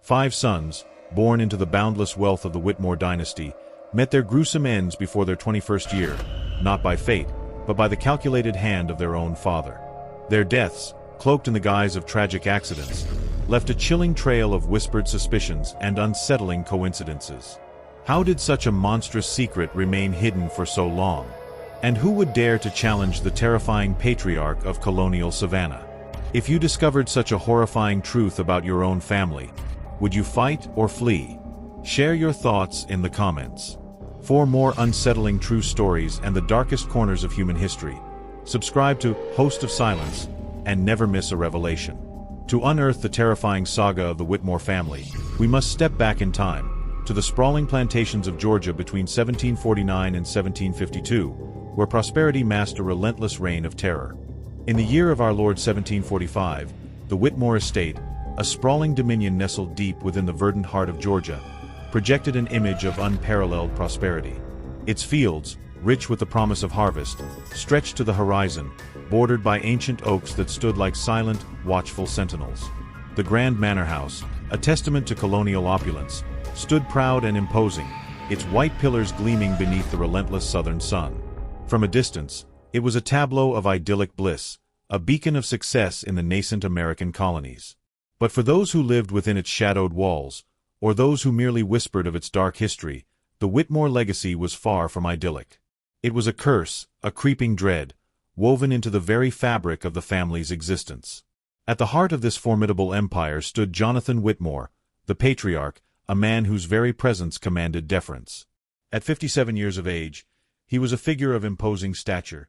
5 sons, born into the boundless wealth of the Whitmore dynasty, met their gruesome ends before their 21st year, not by fate, but by the calculated hand of their own father. Their deaths, cloaked in the guise of tragic accidents, left a chilling trail of whispered suspicions and unsettling coincidences. How did such a monstrous secret remain hidden for so long? And who would dare to challenge the terrifying patriarch of colonial Savannah? If you discovered such a horrifying truth about your own family, would you fight or flee? Share your thoughts in the comments. For more unsettling true stories and the darkest corners of human history, subscribe to Host of Silence and never miss a revelation. To unearth the terrifying saga of the Whitmore family, we must step back in time, to the sprawling plantations of Georgia between 1749 and 1752, where prosperity masked a relentless reign of terror. In the year of our Lord 1745, the Whitmore estate, a sprawling dominion nestled deep within the verdant heart of Georgia, projected an image of unparalleled prosperity. Its fields, rich with the promise of harvest, stretched to the horizon, bordered by ancient oaks that stood like silent, watchful sentinels. The grand manor house, a testament to colonial opulence, stood proud and imposing, its white pillars gleaming beneath the relentless southern sun. From a distance, it was a tableau of idyllic bliss, a beacon of success in the nascent American colonies. But for those who lived within its shadowed walls, or those who merely whispered of its dark history, the Whitmore legacy was far from idyllic. It was a curse, a creeping dread, woven into the very fabric of the family's existence. At the heart of this formidable empire stood Jonathan Whitmore, the patriarch, a man whose very presence commanded deference. At 57 years of age, he was a figure of imposing stature,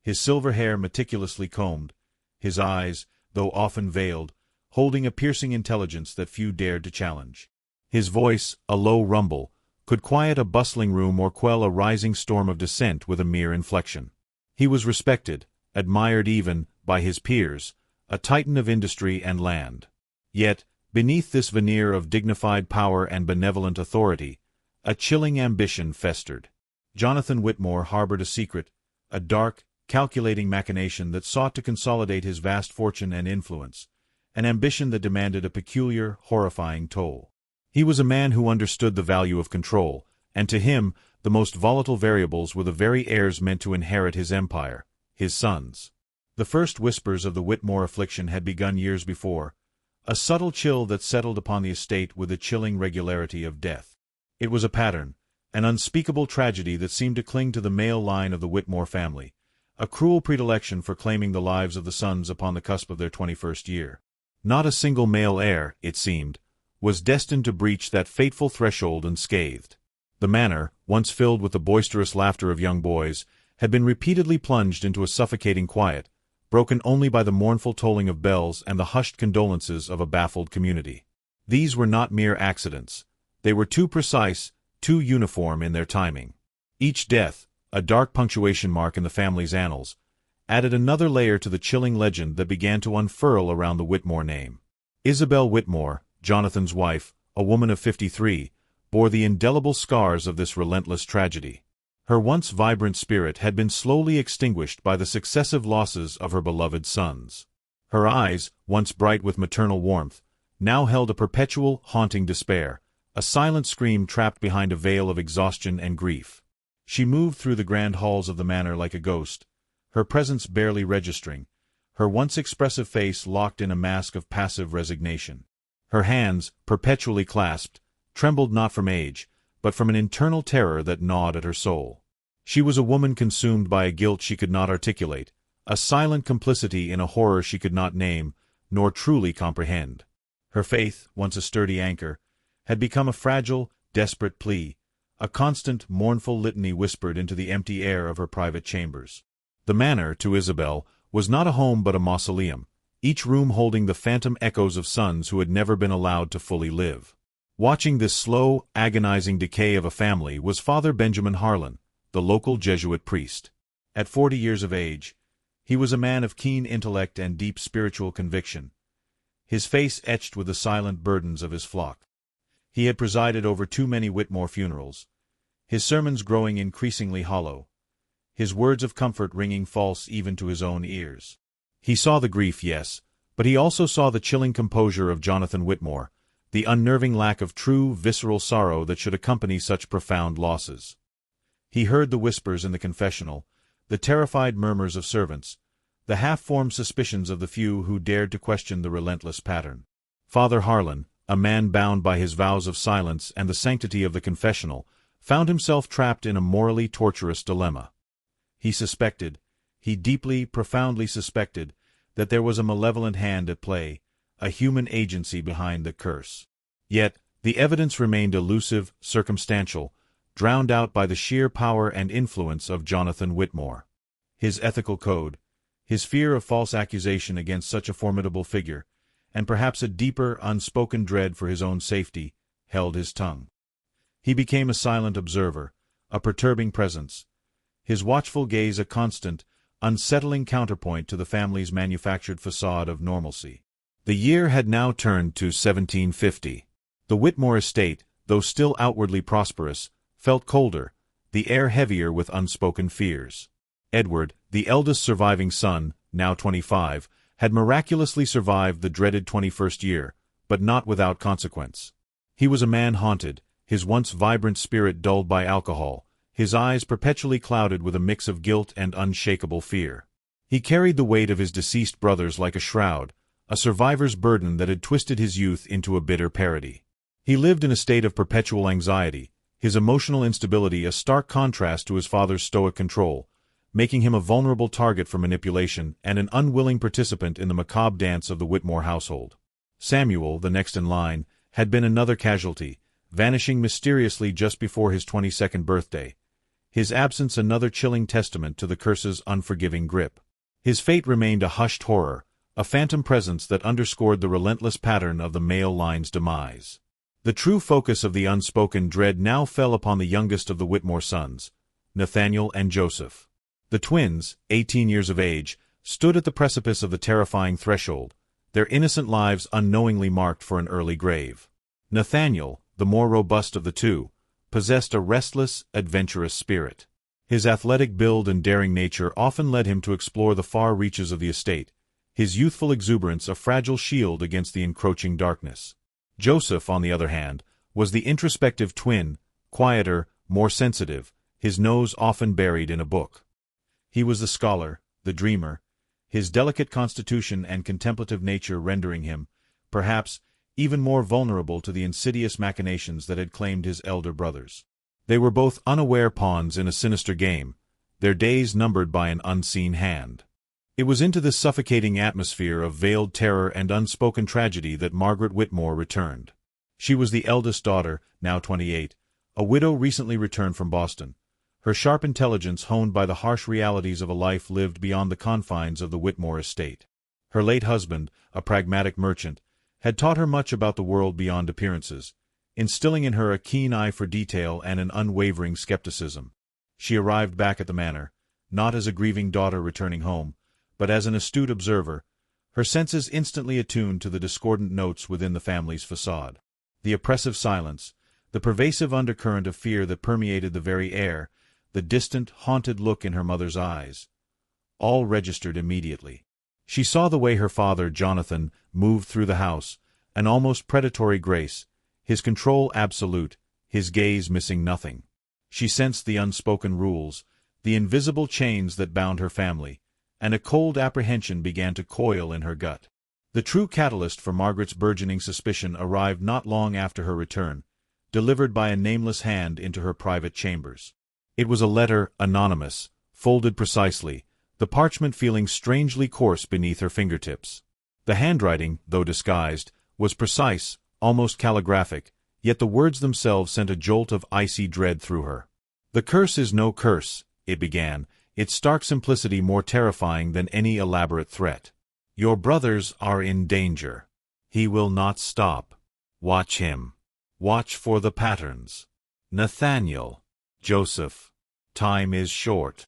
his silver hair meticulously combed, his eyes, though often veiled, holding a piercing intelligence that few dared to challenge. His voice, a low rumble, could quiet a bustling room or quell a rising storm of dissent with a mere inflection. He was respected, admired even, by his peers, a titan of industry and land. Yet, beneath this veneer of dignified power and benevolent authority, a chilling ambition festered. Jonathan Whitmore harbored a secret, a dark, calculating machination that sought to consolidate his vast fortune and influence, an ambition that demanded a peculiar, horrifying toll. He was a man who understood the value of control, and to him, the most volatile variables were the very heirs meant to inherit his empire, his sons. The first whispers of the Whitmore affliction had begun years before, a subtle chill that settled upon the estate with the chilling regularity of death. It was a pattern, an unspeakable tragedy that seemed to cling to the male line of the Whitmore family, a cruel predilection for claiming the lives of the sons upon the cusp of their 21st year. Not a single male heir, it seemed, was destined to breach that fateful threshold unscathed. The manor, once filled with the boisterous laughter of young boys, had been repeatedly plunged into a suffocating quiet, broken only by the mournful tolling of bells and the hushed condolences of a baffled community. These were not mere accidents. They were too precise, too uniform in their timing. Each death, a dark punctuation mark in the family's annals, added another layer to the chilling legend that began to unfurl around the Whitmore name. Isabel Whitmore, Jonathan's wife, a woman of 53, bore the indelible scars of this relentless tragedy. Her once vibrant spirit had been slowly extinguished by the successive losses of her beloved sons. Her eyes, once bright with maternal warmth, now held a perpetual, haunting despair, a silent scream trapped behind a veil of exhaustion and grief. She moved through the grand halls of the manor like a ghost, her presence barely registering, her once expressive face locked in a mask of passive resignation. Her hands, perpetually clasped, trembled not from age, but from an internal terror that gnawed at her soul. She was a woman consumed by a guilt she could not articulate, a silent complicity in a horror she could not name, nor truly comprehend. Her faith, once a sturdy anchor, had become a fragile, desperate plea, a constant, mournful litany whispered into the empty air of her private chambers. The manor, to Isabel, was not a home but a mausoleum, each room holding the phantom echoes of sons who had never been allowed to fully live. Watching this slow, agonizing decay of a family was Father Benjamin Harlan, the local Jesuit priest. At 40 years of age, he was a man of keen intellect and deep spiritual conviction, his face etched with the silent burdens of his flock. He had presided over too many Whitmore funerals, his sermons growing increasingly hollow, his words of comfort ringing false even to his own ears. He saw the grief, yes, but he also saw the chilling composure of Jonathan Whitmore, the unnerving lack of true, visceral sorrow that should accompany such profound losses. He heard the whispers in the confessional, the terrified murmurs of servants, the half-formed suspicions of the few who dared to question the relentless pattern. Father Harlan, a man bound by his vows of silence and the sanctity of the confessional, found himself trapped in a morally torturous dilemma. He suspected, he deeply, profoundly suspected, that there was a malevolent hand at play, a human agency behind the curse. Yet, the evidence remained elusive, circumstantial, drowned out by the sheer power and influence of Jonathan Whitmore. His ethical code, his fear of false accusation against such a formidable figure, and perhaps a deeper, unspoken dread for his own safety, held his tongue. He became a silent observer, a perturbing presence, his watchful gaze a constant, unsettling counterpoint to the family's manufactured facade of normalcy. The year had now turned to 1750. The Whitmore estate, though still outwardly prosperous, felt colder, the air heavier with unspoken fears. Edward, the eldest surviving son, now 25, had miraculously survived the dreaded 21st year, but not without consequence. He was a man haunted, his once vibrant spirit dulled by alcohol, his eyes perpetually clouded with a mix of guilt and unshakable fear. He carried the weight of his deceased brothers like a shroud, a survivor's burden that had twisted his youth into a bitter parody. He lived in a state of perpetual anxiety, his emotional instability a stark contrast to his father's stoic control, making him a vulnerable target for manipulation and an unwilling participant in the macabre dance of the Whitmore household. Samuel, the next in line, had been another casualty, vanishing mysteriously just before his 22nd birthday, his absence another chilling testament to the curse's unforgiving grip. His fate remained a hushed horror, a phantom presence that underscored the relentless pattern of the male line's demise. The true focus of the unspoken dread now fell upon the youngest of the Whitmore sons, Nathaniel and Joseph. The twins, 18 years of age, stood at the precipice of the terrifying threshold, their innocent lives unknowingly marked for an early grave. Nathaniel, the more robust of the two, possessed a restless, adventurous spirit. His athletic build and daring nature often led him to explore the far reaches of the estate, his youthful exuberance a fragile shield against the encroaching darkness. Joseph, on the other hand, was the introspective twin, quieter, more sensitive, his nose often buried in a book. He was the scholar, the dreamer, his delicate constitution and contemplative nature rendering him, perhaps, even more vulnerable to the insidious machinations that had claimed his elder brothers. They were both unaware pawns in a sinister game, their days numbered by an unseen hand. It was into this suffocating atmosphere of veiled terror and unspoken tragedy that Margaret Whitmore returned. She was the eldest daughter, now 28, a widow recently returned from Boston, her sharp intelligence honed by the harsh realities of a life lived beyond the confines of the Whitmore estate. Her late husband, a pragmatic merchant, had taught her much about the world beyond appearances, instilling in her a keen eye for detail and an unwavering skepticism. She arrived back at the manor, not as a grieving daughter returning home, but as an astute observer, her senses instantly attuned to the discordant notes within the family's facade. The oppressive silence, the pervasive undercurrent of fear that permeated the very air, the distant, haunted look in her mother's eyes, all registered immediately. She saw the way her father, Jonathan, moved through the house, an almost predatory grace, his control absolute, his gaze missing nothing. She sensed the unspoken rules, the invisible chains that bound her family, and a cold apprehension began to coil in her gut. The true catalyst for Margaret's burgeoning suspicion arrived not long after her return, delivered by a nameless hand into her private chambers. It was a letter, anonymous, folded precisely, the parchment feeling strangely coarse beneath her fingertips. The handwriting, though disguised, was precise, almost calligraphic, yet the words themselves sent a jolt of icy dread through her. "The curse is no curse," it began, its stark simplicity more terrifying than any elaborate threat. "Your brothers are in danger. He will not stop. Watch him. Watch for the patterns. Nathaniel. Joseph. Time is short."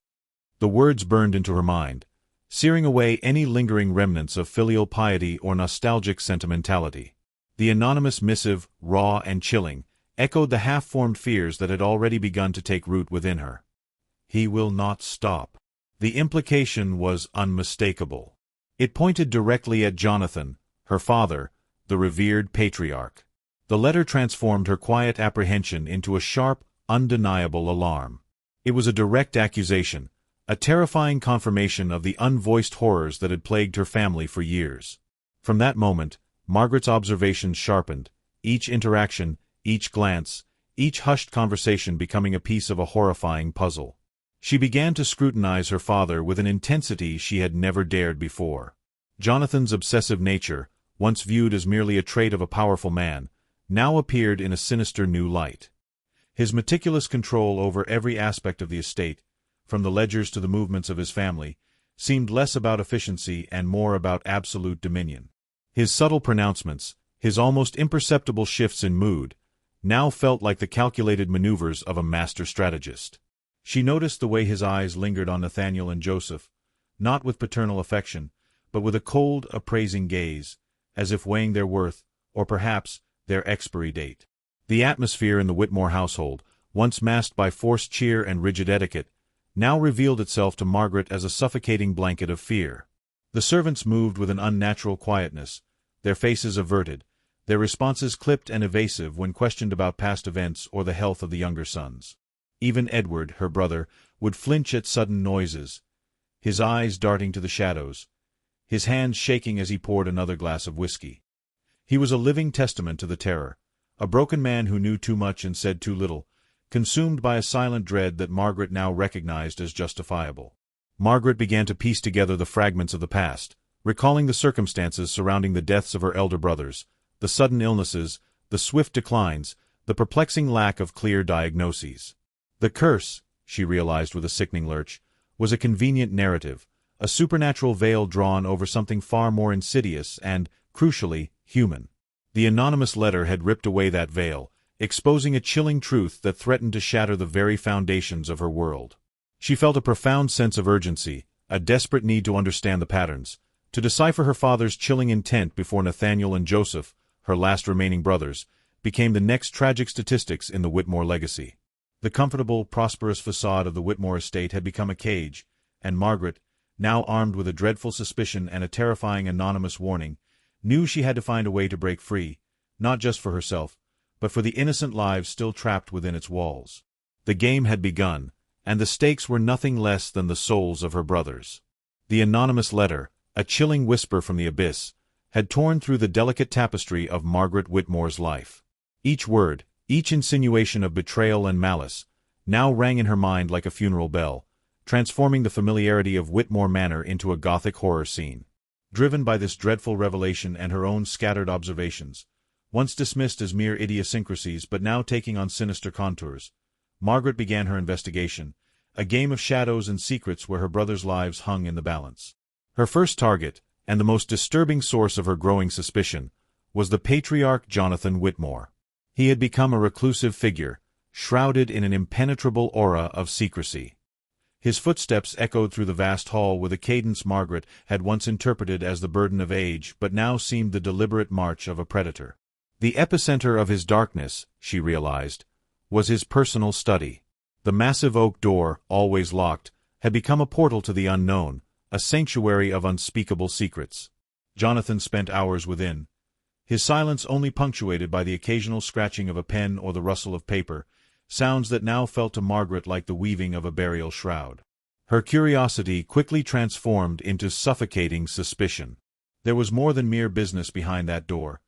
The words burned into her mind, searing away any lingering remnants of filial piety or nostalgic sentimentality. The anonymous missive, raw and chilling, echoed the half-formed fears that had already begun to take root within her. He will not stop. The implication was unmistakable. It pointed directly at Jonathan, her father, the revered patriarch. The letter transformed her quiet apprehension into a sharp, undeniable alarm. It was a direct accusation, a terrifying confirmation of the unvoiced horrors that had plagued her family for years. From that moment, Margaret's observations sharpened, each interaction, each glance, each hushed conversation becoming a piece of a horrifying puzzle. She began to scrutinize her father with an intensity she had never dared before. Jonathan's obsessive nature, once viewed as merely a trait of a powerful man, now appeared in a sinister new light. His meticulous control over every aspect of the estate, from the ledgers to the movements of his family, seemed less about efficiency and more about absolute dominion. His subtle pronouncements, his almost imperceptible shifts in mood, now felt like the calculated maneuvers of a master strategist. She noticed the way his eyes lingered on Nathaniel and Joseph, not with paternal affection, but with a cold, appraising gaze, as if weighing their worth, or perhaps their expiry date. The atmosphere in the Whitmore household, once masked by forced cheer and rigid etiquette, now revealed itself to Margaret as a suffocating blanket of fear. The servants moved with an unnatural quietness, their faces averted, their responses clipped and evasive when questioned about past events or the health of the younger sons. Even Edward, her brother, would flinch at sudden noises, his eyes darting to the shadows, his hands shaking as he poured another glass of whiskey. He was a living testament to the terror, a broken man who knew too much and said too little, consumed by a silent dread that Margaret now recognized as justifiable. Margaret began to piece together the fragments of the past, recalling the circumstances surrounding the deaths of her elder brothers, the sudden illnesses, the swift declines, the perplexing lack of clear diagnoses. The curse, she realized with a sickening lurch, was a convenient narrative, a supernatural veil drawn over something far more insidious and, crucially, human. The anonymous letter had ripped away that veil, exposing a chilling truth that threatened to shatter the very foundations of her world. She felt a profound sense of urgency, a desperate need to understand the patterns, to decipher her father's chilling intent before Nathaniel and Joseph, her last remaining brothers, became the next tragic statistics in the Whitmore legacy. The comfortable, prosperous facade of the Whitmore estate had become a cage, and Margaret, now armed with a dreadful suspicion and a terrifying anonymous warning, knew she had to find a way to break free, not just for herself, but for the innocent lives still trapped within its walls. The game had begun, and the stakes were nothing less than the souls of her brothers. The anonymous letter, a chilling whisper from the abyss, had torn through the delicate tapestry of Margaret Whitmore's life. Each word, each insinuation of betrayal and malice, now rang in her mind like a funeral bell, transforming the familiarity of Whitmore Manor into a Gothic horror scene. Driven by this dreadful revelation and her own scattered observations, once dismissed as mere idiosyncrasies but now taking on sinister contours, Margaret began her investigation, a game of shadows and secrets where her brothers' lives hung in the balance. Her first target, and the most disturbing source of her growing suspicion, was the patriarch Jonathan Whitmore. He had become a reclusive figure, shrouded in an impenetrable aura of secrecy. His footsteps echoed through the vast hall with a cadence Margaret had once interpreted as the burden of age but now seemed the deliberate march of a predator. The epicenter of his darkness, she realized, was his personal study. The massive oak door, always locked, had become a portal to the unknown, a sanctuary of unspeakable secrets. Jonathan spent hours within, his silence only punctuated by the occasional scratching of a pen or the rustle of paper, sounds that now felt to Margaret like the weaving of a burial shroud. Her curiosity quickly transformed into suffocating suspicion. There was more than mere business behind that door.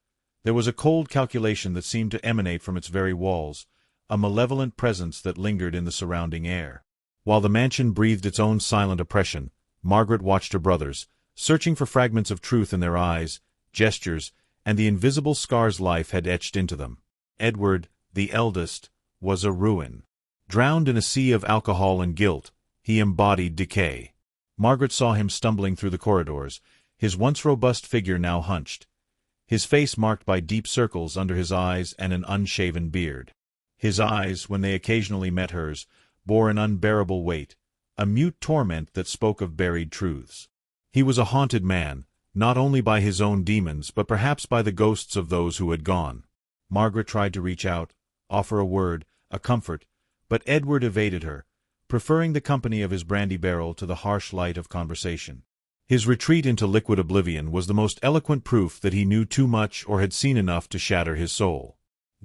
There was a cold calculation that seemed to emanate from its very walls, a malevolent presence that lingered in the surrounding air. While the mansion breathed its own silent oppression, Margaret watched her brothers, searching for fragments of truth in their eyes, gestures, and the invisible scars life had etched into them. Edward, the eldest, was a ruin. Drowned in a sea of alcohol and guilt, he embodied decay. Margaret saw him stumbling through the corridors, his once robust figure now hunched, his face marked by deep circles under his eyes and an unshaven beard. His eyes, when they occasionally met hers, bore an unbearable weight, a mute torment that spoke of buried truths. He was a haunted man, not only by his own demons but perhaps by the ghosts of those who had gone. Margaret tried to reach out, offer a word, a comfort, but Edward evaded her, preferring the company of his brandy barrel to the harsh light of conversation. His retreat into liquid oblivion was the most eloquent proof that he knew too much or had seen enough to shatter his soul.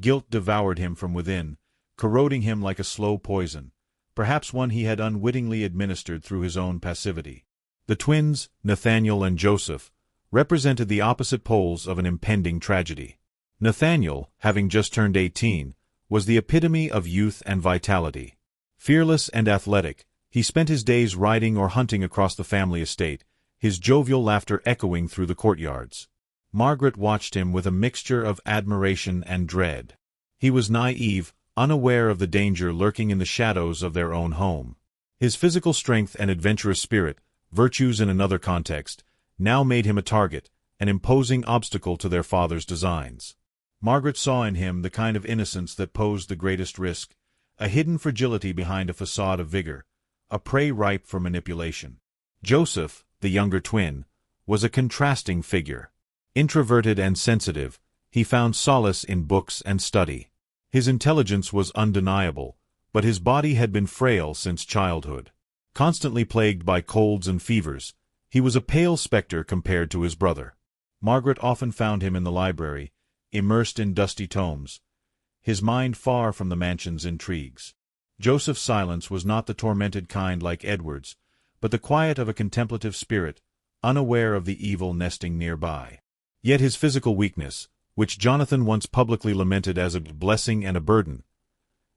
Guilt devoured him from within, corroding him like a slow poison, perhaps one he had unwittingly administered through his own passivity. The twins, Nathaniel and Joseph, represented the opposite poles of an impending tragedy. Nathaniel, having just turned 18, was the epitome of youth and vitality. Fearless and athletic, he spent his days riding or hunting across the family estate, his jovial laughter echoing through the courtyards. Margaret watched him with a mixture of admiration and dread. He was naive, unaware of the danger lurking in the shadows of their own home. His physical strength and adventurous spirit, virtues in another context, now made him a target, an imposing obstacle to their father's designs. Margaret saw in him the kind of innocence that posed the greatest risk, a hidden fragility behind a facade of vigor, a prey ripe for manipulation. Joseph, the younger twin, was a contrasting figure. Introverted and sensitive, he found solace in books and study. His intelligence was undeniable, but his body had been frail since childhood. Constantly plagued by colds and fevers, he was a pale specter compared to his brother. Margaret often found him in the library, immersed in dusty tomes, his mind far from the mansion's intrigues. Joseph's silence was not the tormented kind like Edward's, but the quiet of a contemplative spirit, unaware of the evil nesting nearby. Yet his physical weakness, which Jonathan once publicly lamented as a blessing and a burden,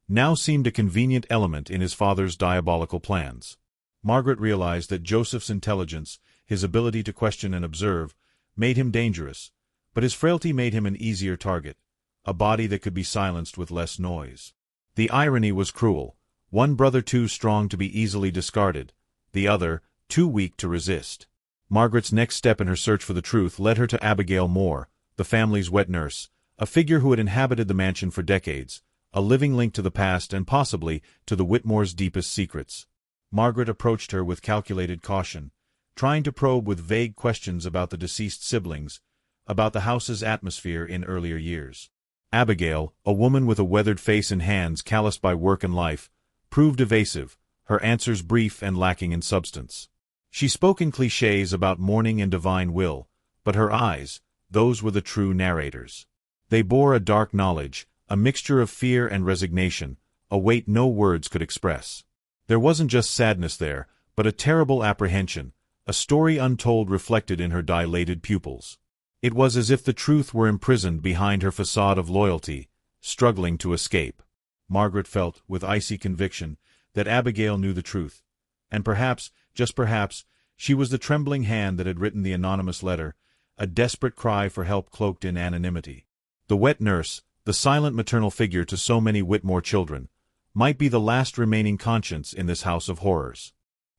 now seemed a convenient element in his father's diabolical plans. Margaret realized that Joseph's intelligence, his ability to question and observe, made him dangerous, but his frailty made him an easier target, a body that could be silenced with less noise. The irony was cruel, one brother too strong to be easily discarded, the other too weak to resist. Margaret's next step in her search for the truth led her to Abigail Moore, the family's wet nurse, a figure who had inhabited the mansion for decades, a living link to the past and possibly to the Whitmores' deepest secrets. Margaret approached her with calculated caution, trying to probe with vague questions about the deceased siblings, about the house's atmosphere in earlier years. Abigail, a woman with a weathered face and hands calloused by work and life, proved evasive, her answers brief and lacking in substance. She spoke in clichés about mourning and divine will, but her eyes, those were the true narrators. They bore a dark knowledge, a mixture of fear and resignation, a weight no words could express. There wasn't just sadness there, but a terrible apprehension, a story untold reflected in her dilated pupils. It was as if the truth were imprisoned behind her facade of loyalty, struggling to escape. Margaret felt, with icy conviction, that Abigail knew the truth, and perhaps, just perhaps, she was the trembling hand that had written the anonymous letter, a desperate cry for help cloaked in anonymity. The wet nurse, the silent maternal figure to so many Whitmore children, might be the last remaining conscience in this house of horrors.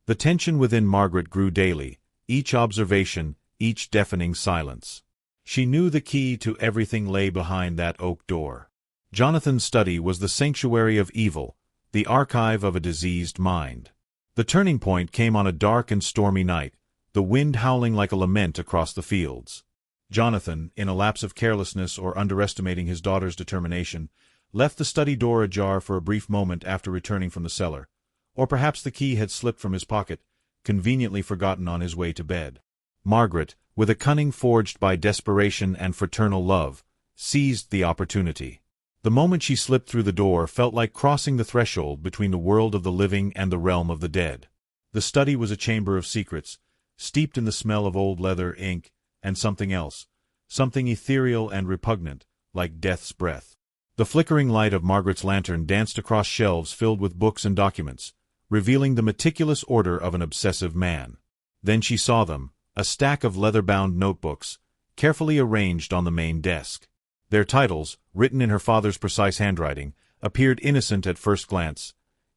The tension within Margaret grew daily, each observation, each deafening silence. She knew the key to everything lay behind that oak door. Jonathan's study was the sanctuary of evil, the archive of a diseased mind. The turning point came on a dark and stormy night, the wind howling like a lament across the fields. Jonathan, in a lapse of carelessness or underestimating his daughter's determination, left the study door ajar for a brief moment after returning from the cellar, or perhaps the key had slipped from his pocket, conveniently forgotten on his way to bed. Margaret, with a cunning forged by desperation and fraternal love, seized the opportunity. The moment she slipped through the door felt like crossing the threshold between the world of the living and the realm of the dead. The study was a chamber of secrets, steeped in the smell of old leather, ink, and something else, something ethereal and repugnant, like death's breath. The flickering light of Margaret's lantern danced across shelves filled with books and documents, revealing the meticulous order of an obsessive man. Then she saw them, a stack of leather-bound notebooks, carefully arranged on the main desk. Their titles, written in her father's precise handwriting, appeared innocent at first glance.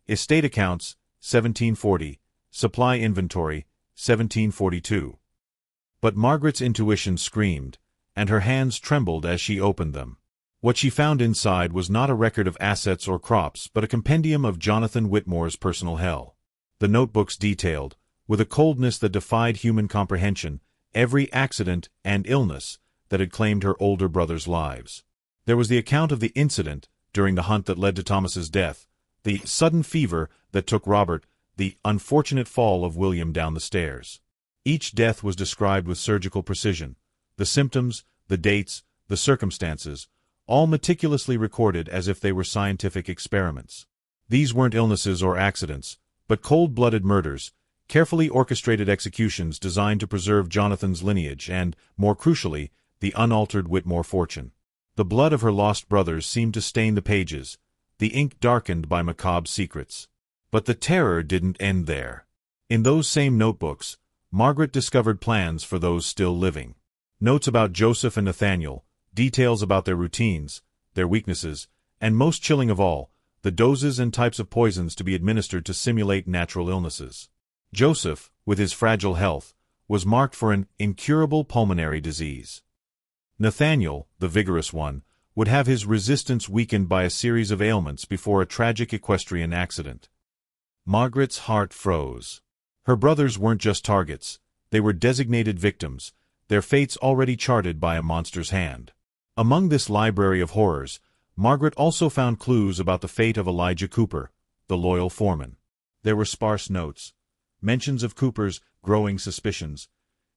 Estate accounts, 1740. Supply inventory, 1742. But Margaret's intuition screamed, and her hands trembled as she opened them. What she found inside was not a record of assets or crops, but a compendium of Jonathan Whitmore's personal hell. The notebooks detailed, with a coldness that defied human comprehension, every accident and illness that had claimed her older brother's lives. There was the account of the incident during the hunt that led to Thomas's death, the sudden fever that took Robert, the unfortunate fall of William down the stairs. Each death was described with surgical precision. The symptoms, the dates, the circumstances, all meticulously recorded as if they were scientific experiments. These weren't illnesses or accidents, but cold-blooded murders, carefully orchestrated executions designed to preserve Jonathan's lineage and, more crucially, the unaltered Whitmore fortune. The blood of her lost brothers seemed to stain the pages, the ink darkened by Macabre's secrets. But the terror didn't end there. In those same notebooks, Margaret discovered plans for those still living. Notes about Joseph and Nathaniel, details about their routines, their weaknesses, and most chilling of all, the doses and types of poisons to be administered to simulate natural illnesses. Joseph, with his fragile health, was marked for an incurable pulmonary disease. Nathaniel, the vigorous one, would have his resistance weakened by a series of ailments before a tragic equestrian accident. Margaret's heart froze. Her brothers weren't just targets, they were designated victims, their fates already charted by a monster's hand. Among this library of horrors, Margaret also found clues about the fate of Elijah Cooper, the loyal foreman. There were sparse notes, mentions of Cooper's growing suspicions,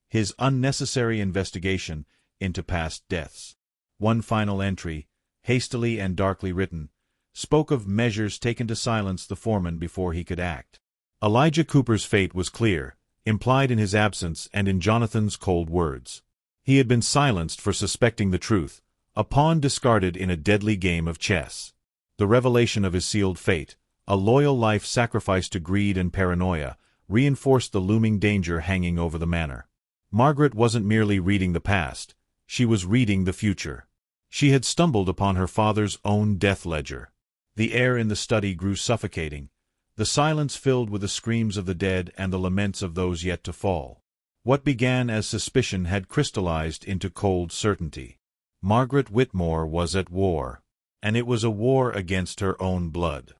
his unnecessary investigation into past deaths. One final entry, hastily and darkly written, spoke of measures taken to silence the foreman before he could act. Elijah Cooper's fate was clear, implied in his absence and in Jonathan's cold words. He had been silenced for suspecting the truth, a pawn discarded in a deadly game of chess. The revelation of his sealed fate, a loyal life sacrificed to greed and paranoia, reinforced the looming danger hanging over the manor. Margaret wasn't merely reading the past, she was reading the future. She had stumbled upon her father's own death ledger. The air in the study grew suffocating, the silence filled with the screams of the dead and the laments of those yet to fall. What began as suspicion had crystallized into cold certainty. Margaret Whitmore was at war, and it was a war against her own blood.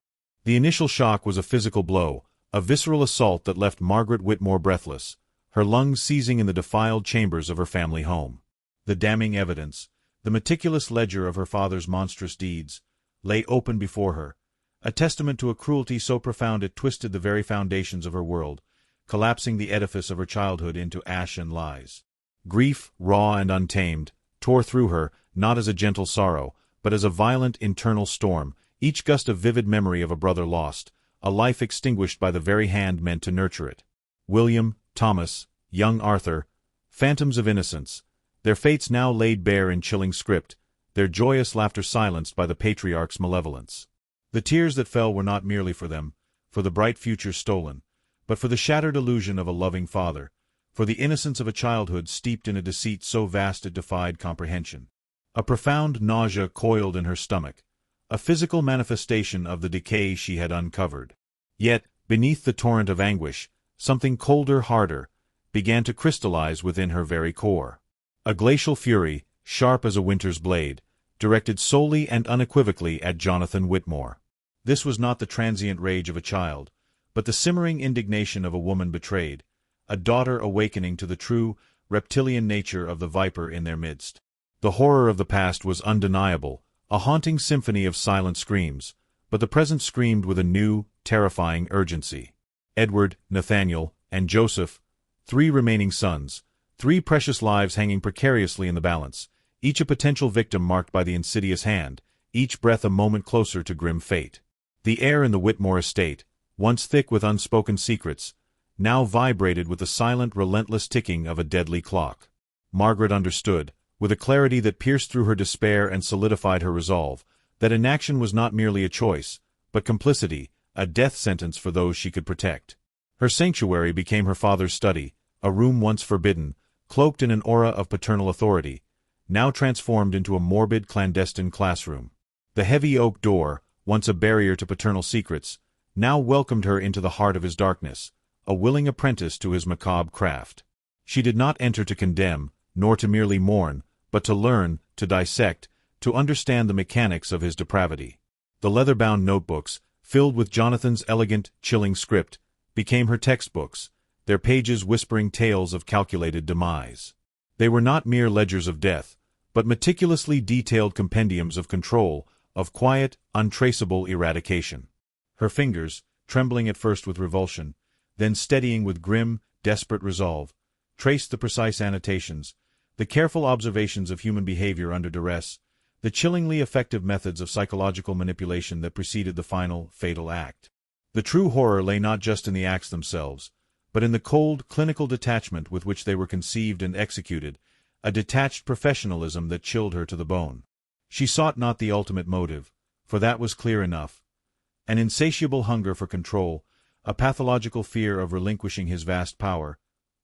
The initial shock was a physical blow, a visceral assault that left Margaret Whitmore breathless, her lungs seizing in the defiled chambers of her family home. The damning evidence, the meticulous ledger of her father's monstrous deeds, lay open before her, a testament to a cruelty so profound it twisted the very foundations of her world, collapsing the edifice of her childhood into ash and lies. Grief, raw and untamed, tore through her, not as a gentle sorrow, but as a violent internal storm, each gust a vivid memory of a brother lost, a life extinguished by the very hand meant to nurture it. William, Thomas, young Arthur, phantoms of innocence, their fates now laid bare in chilling script, their joyous laughter silenced by the patriarch's malevolence. The tears that fell were not merely for them, for the bright future stolen, but for the shattered illusion of a loving father, for the innocence of a childhood steeped in a deceit so vast it defied comprehension. A profound nausea coiled in her stomach, a physical manifestation of the decay she had uncovered. Yet, beneath the torrent of anguish, something colder, harder, began to crystallize within her very core. A glacial fury, sharp as a winter's blade, directed solely and unequivocally at Jonathan Whitmore. This was not the transient rage of a child, but the simmering indignation of a woman betrayed, a daughter awakening to the true, reptilian nature of the viper in their midst. The horror of the past was undeniable, a haunting symphony of silent screams, but the present screamed with a new, terrifying urgency. Edward, Nathaniel, and Joseph, 3 remaining sons, 3 precious lives hanging precariously in the balance, each a potential victim marked by the insidious hand, each breath a moment closer to grim fate. The air in the Whitmore estate, once thick with unspoken secrets, now vibrated with the silent, relentless ticking of a deadly clock. Margaret understood, with a clarity that pierced through her despair and solidified her resolve, that inaction was not merely a choice, but complicity, a death sentence for those she could protect. Her sanctuary became her father's study, a room once forbidden, cloaked in an aura of paternal authority, now transformed into a morbid, clandestine classroom. The heavy oak door, once a barrier to paternal secrets, now welcomed her into the heart of his darkness, a willing apprentice to his macabre craft. She did not enter to condemn, nor to merely mourn, but to learn, to dissect, to understand the mechanics of his depravity. The leather-bound notebooks, filled with Jonathan's elegant, chilling script, became her textbooks, their pages whispering tales of calculated demise. They were not mere ledgers of death, but meticulously detailed compendiums of control, of quiet, untraceable eradication. Her fingers, trembling at first with revulsion, then steadying with grim, desperate resolve, traced the precise annotations, the careful observations of human behavior under duress, the chillingly effective methods of psychological manipulation that preceded the final, fatal act. The true horror lay not just in the acts themselves, but in the cold, clinical detachment with which they were conceived and executed, a detached professionalism that chilled her to the bone. She sought not the ultimate motive, for that was clear enough. An insatiable hunger for control, a pathological fear of relinquishing his vast power,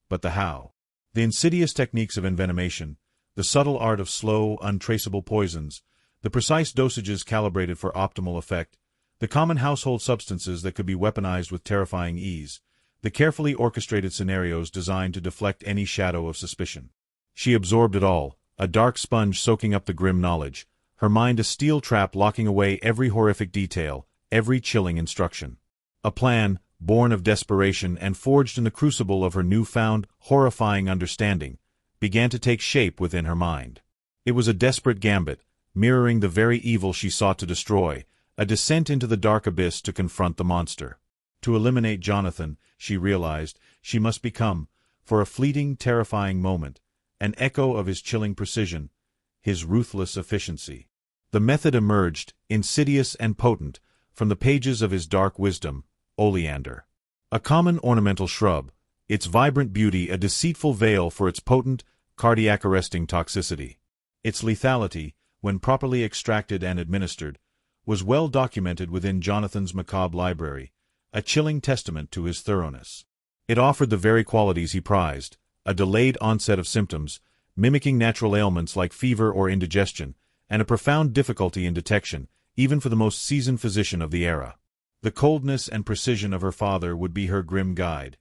but the how. The insidious techniques of envenomation, the subtle art of slow, untraceable poisons, the precise dosages calibrated for optimal effect, the common household substances that could be weaponized with terrifying ease, the carefully orchestrated scenarios designed to deflect any shadow of suspicion. She absorbed it all, a dark sponge soaking up the grim knowledge, her mind a steel trap locking away every horrific detail, every chilling instruction. A plan, born of desperation and forged in the crucible of her newfound, horrifying understanding, began to take shape within her mind. It was a desperate gambit, mirroring the very evil she sought to destroy, a descent into the dark abyss to confront the monster. To eliminate Jonathan, she realized, she must become, for a fleeting, terrifying moment, an echo of his chilling precision, his ruthless efficiency. The method emerged, insidious and potent, from the pages of his dark wisdom, oleander. A common ornamental shrub, its vibrant beauty a deceitful veil for its potent, cardiac-arresting toxicity. Its lethality, when properly extracted and administered, was well documented within Jonathan's Macabre library, a chilling testament to his thoroughness. It offered the very qualities he prized, a delayed onset of symptoms, mimicking natural ailments like fever or indigestion, and a profound difficulty in detection, even for the most seasoned physician of the era. The coldness and precision of her father would be her grim guide.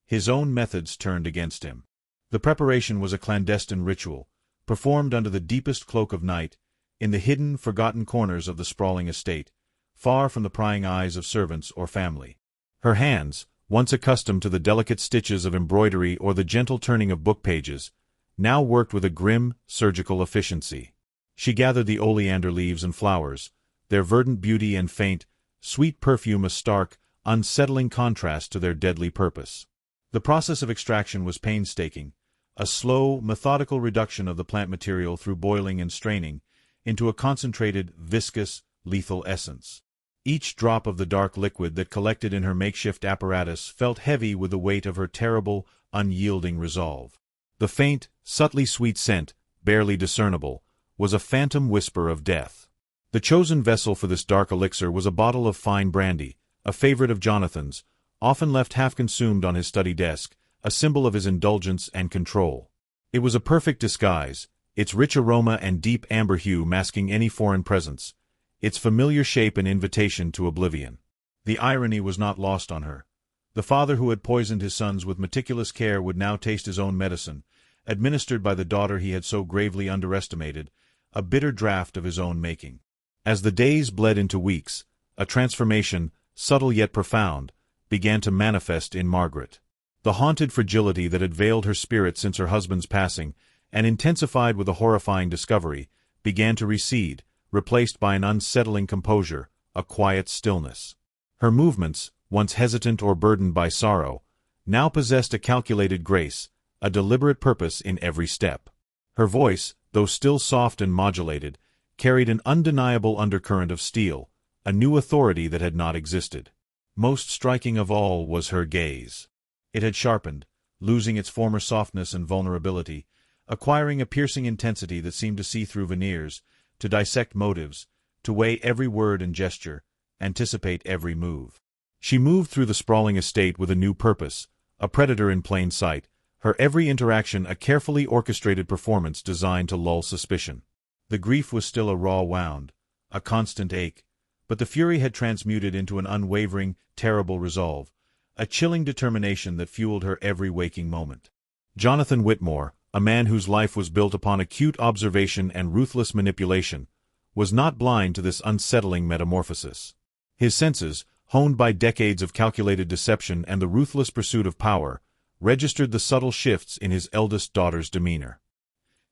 His own methods turned against him. The preparation was a clandestine ritual, performed under the deepest cloak of night, in the hidden, forgotten corners of the sprawling estate, far from the prying eyes of servants or family. Her hands, once accustomed to the delicate stitches of embroidery or the gentle turning of book pages, now worked with a grim, surgical efficiency. She gathered the oleander leaves and flowers, their verdant beauty and faint, sweet perfume a stark, unsettling contrast to their deadly purpose. The process of extraction was painstaking, a slow, methodical reduction of the plant material through boiling and straining into a concentrated, viscous, lethal essence. Each drop of the dark liquid that collected in her makeshift apparatus felt heavy with the weight of her terrible, unyielding resolve. The faint, subtly sweet scent, barely discernible, was a phantom whisper of death. The chosen vessel for this dark elixir was a bottle of fine brandy, a favorite of Jonathan's, often left half-consumed on his study desk, a symbol of his indulgence and control. It was a perfect disguise, its rich aroma and deep amber hue masking any foreign presence, its familiar shape an invitation to oblivion. The irony was not lost on her. The father who had poisoned his sons with meticulous care would now taste his own medicine, administered by the daughter he had so gravely underestimated, a bitter draught of his own making. As the days bled into weeks, a transformation, subtle yet profound, began to manifest in Margaret. The haunted fragility that had veiled her spirit since her husband's passing, and intensified with a horrifying discovery, began to recede, replaced by an unsettling composure, a quiet stillness. Her movements, once hesitant or burdened by sorrow, now possessed a calculated grace, a deliberate purpose in every step. Her voice, though still soft and modulated, carried an undeniable undercurrent of steel, a new authority that had not existed. Most striking of all was her gaze. It had sharpened, losing its former softness and vulnerability, acquiring a piercing intensity that seemed to see through veneers, to dissect motives, to weigh every word and gesture, anticipate every move. She moved through the sprawling estate with a new purpose, a predator in plain sight, her every interaction a carefully orchestrated performance designed to lull suspicion. The grief was still a raw wound, a constant ache, but the fury had transmuted into an unwavering, terrible resolve, a chilling determination that fueled her every waking moment. Jonathan Whitmore, a man whose life was built upon acute observation and ruthless manipulation, was not blind to this unsettling metamorphosis. His senses, honed by decades of calculated deception and the ruthless pursuit of power, registered the subtle shifts in his eldest daughter's demeanor.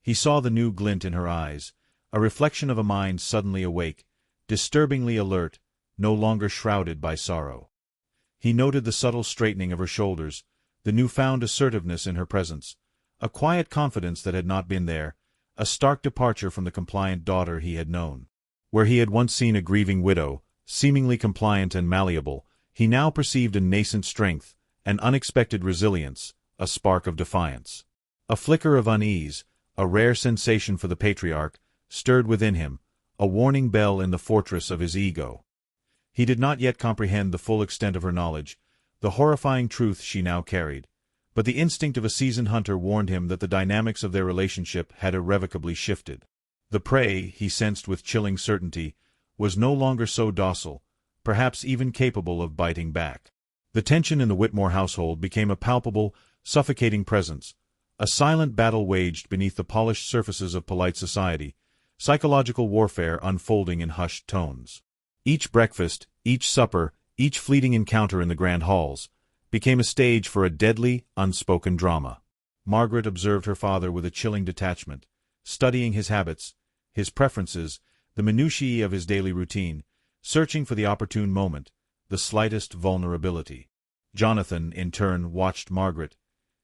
He saw the new glint in her eyes, a reflection of a mind suddenly awake, disturbingly alert, no longer shrouded by sorrow. He noted the subtle straightening of her shoulders, the newfound assertiveness in her presence, a quiet confidence that had not been there, a stark departure from the compliant daughter he had known. Where he had once seen a grieving widow, seemingly compliant and malleable, he now perceived a nascent strength, an unexpected resilience, a spark of defiance. A flicker of unease, a rare sensation for the patriarch, stirred within him, a warning bell in the fortress of his ego. He did not yet comprehend the full extent of her knowledge, the horrifying truth she now carried, but the instinct of a seasoned hunter warned him that the dynamics of their relationship had irrevocably shifted. The prey, he sensed with chilling certainty, was no longer so docile, perhaps even capable of biting back. The tension in the Whitmore household became a palpable, suffocating presence, a silent battle waged beneath the polished surfaces of polite society, psychological warfare unfolding in hushed tones. Each breakfast, each supper, each fleeting encounter in the grand halls, became a stage for a deadly, unspoken drama. Margaret observed her father with a chilling detachment, studying his habits, his preferences, the minutiae of his daily routine, searching for the opportune moment, the slightest vulnerability. Jonathan, in turn, watched Margaret,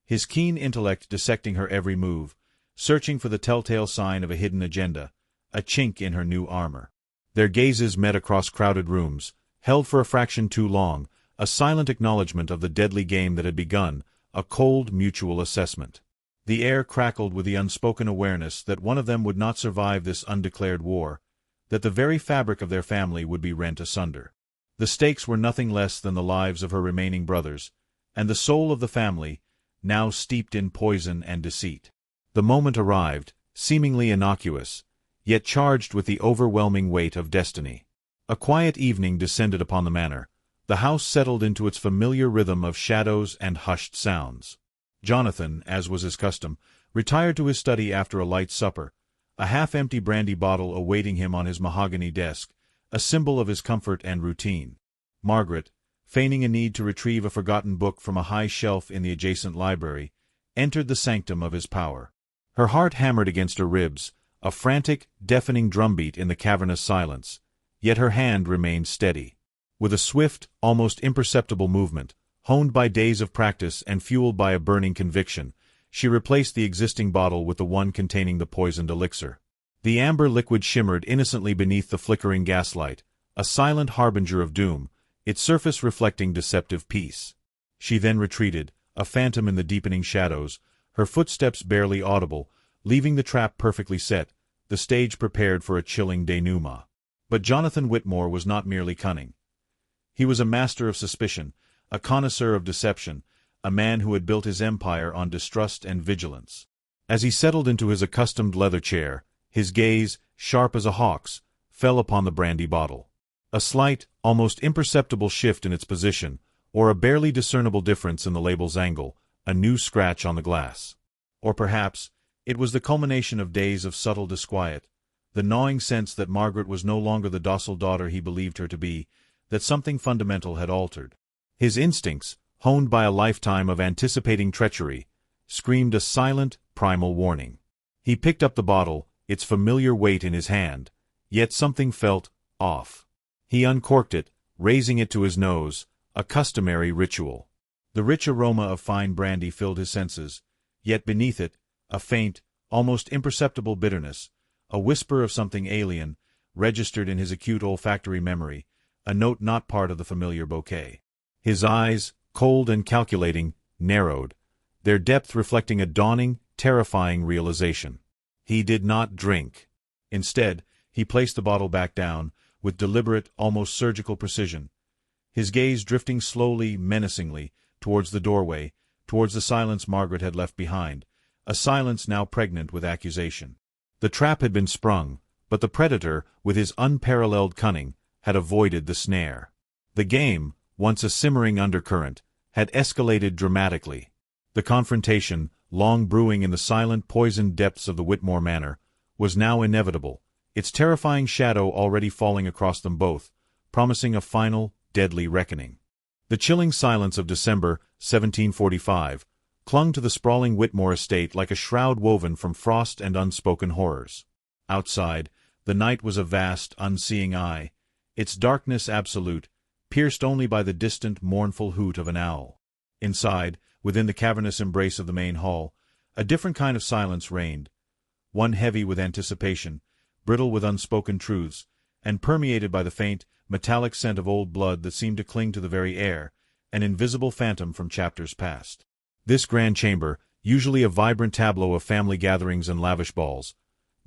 his keen intellect dissecting her every move, searching for the telltale sign of a hidden agenda, a chink in her new armor. Their gazes met across crowded rooms, held for a fraction too long, a silent acknowledgment of the deadly game that had begun, a cold mutual assessment. The air crackled with the unspoken awareness that one of them would not survive this undeclared war, that the very fabric of their family would be rent asunder. The stakes were nothing less than the lives of her remaining brothers, and the soul of the family, now steeped in poison and deceit. The moment arrived, seemingly innocuous, yet charged with the overwhelming weight of destiny. A quiet evening descended upon the manor. The house settled into its familiar rhythm of shadows and hushed sounds. Jonathan, as was his custom, retired to his study after a light supper, a half-empty brandy bottle awaiting him on his mahogany desk, a symbol of his comfort and routine. Margaret, feigning a need to retrieve a forgotten book from a high shelf in the adjacent library, entered the sanctum of his power. Her heart hammered against her ribs, a frantic, deafening drumbeat in the cavernous silence, yet her hand remained steady. With a swift, almost imperceptible movement, honed by days of practice and fueled by a burning conviction, she replaced the existing bottle with the one containing the poisoned elixir. The amber liquid shimmered innocently beneath the flickering gaslight, a silent harbinger of doom, its surface reflecting deceptive peace. She then retreated, a phantom in the deepening shadows, her footsteps barely audible, leaving the trap perfectly set, the stage prepared for a chilling denouement. But Jonathan Whitmore was not merely cunning. He was a master of suspicion, a connoisseur of deception, a man who had built his empire on distrust and vigilance. As he settled into his accustomed leather chair, his gaze, sharp as a hawk's, fell upon the brandy bottle. A slight, almost imperceptible shift in its position, or a barely discernible difference in the label's angle, a new scratch on the glass. Or perhaps, it was the culmination of days of subtle disquiet, the gnawing sense that Margaret was no longer the docile daughter he believed her to be, that something fundamental had altered. His instincts, honed by a lifetime of anticipating treachery, screamed a silent, primal warning. He picked up the bottle, its familiar weight in his hand, yet something felt off. He uncorked it, raising it to his nose, a customary ritual. The rich aroma of fine brandy filled his senses, yet beneath it, a faint, almost imperceptible bitterness, a whisper of something alien, registered in his acute olfactory memory, a note not part of the familiar bouquet. His eyes, cold and calculating, narrowed, their depth reflecting a dawning, terrifying realization. He did not drink. Instead, he placed the bottle back down, with deliberate, almost surgical precision, his gaze drifting slowly, menacingly, towards the doorway, towards the silence Margaret had left behind, a silence now pregnant with accusation. The trap had been sprung, but the predator, with his unparalleled cunning, had avoided the snare. The game, once a simmering undercurrent, had escalated dramatically. The confrontation, long brewing in the silent, poisoned depths of the Whitmore manor, was now inevitable, its terrifying shadow already falling across them both, promising a final, deadly reckoning. The chilling silence of December 1745 clung to the sprawling Whitmore estate like a shroud woven from frost and unspoken horrors. Outside, the night was a vast, unseeing eye, its darkness absolute, pierced only by the distant, mournful hoot of an owl. Inside, within the cavernous embrace of the main hall, a different kind of silence reigned, one heavy with anticipation, brittle with unspoken truths, and permeated by the faint, metallic scent of old blood that seemed to cling to the very air, an invisible phantom from chapters past. This grand chamber, usually a vibrant tableau of family gatherings and lavish balls,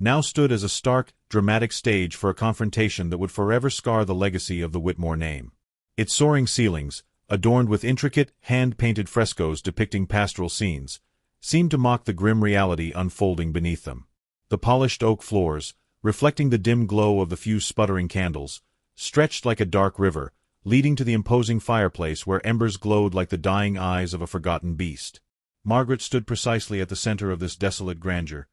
now stood as a stark, dramatic stage for a confrontation that would forever scar the legacy of the Whitmore name. Its soaring ceilings, adorned with intricate, hand-painted frescoes depicting pastoral scenes, seemed to mock the grim reality unfolding beneath them. The polished oak floors, reflecting the dim glow of the few sputtering candles, stretched like a dark river, leading to the imposing fireplace where embers glowed like the dying eyes of a forgotten beast. Margaret stood precisely at the center of this desolate grandeur,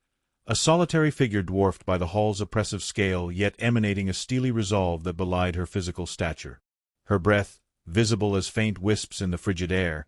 a solitary figure dwarfed by the hall's oppressive scale yet emanating a steely resolve that belied her physical stature. Her breath, visible as faint wisps in the frigid air,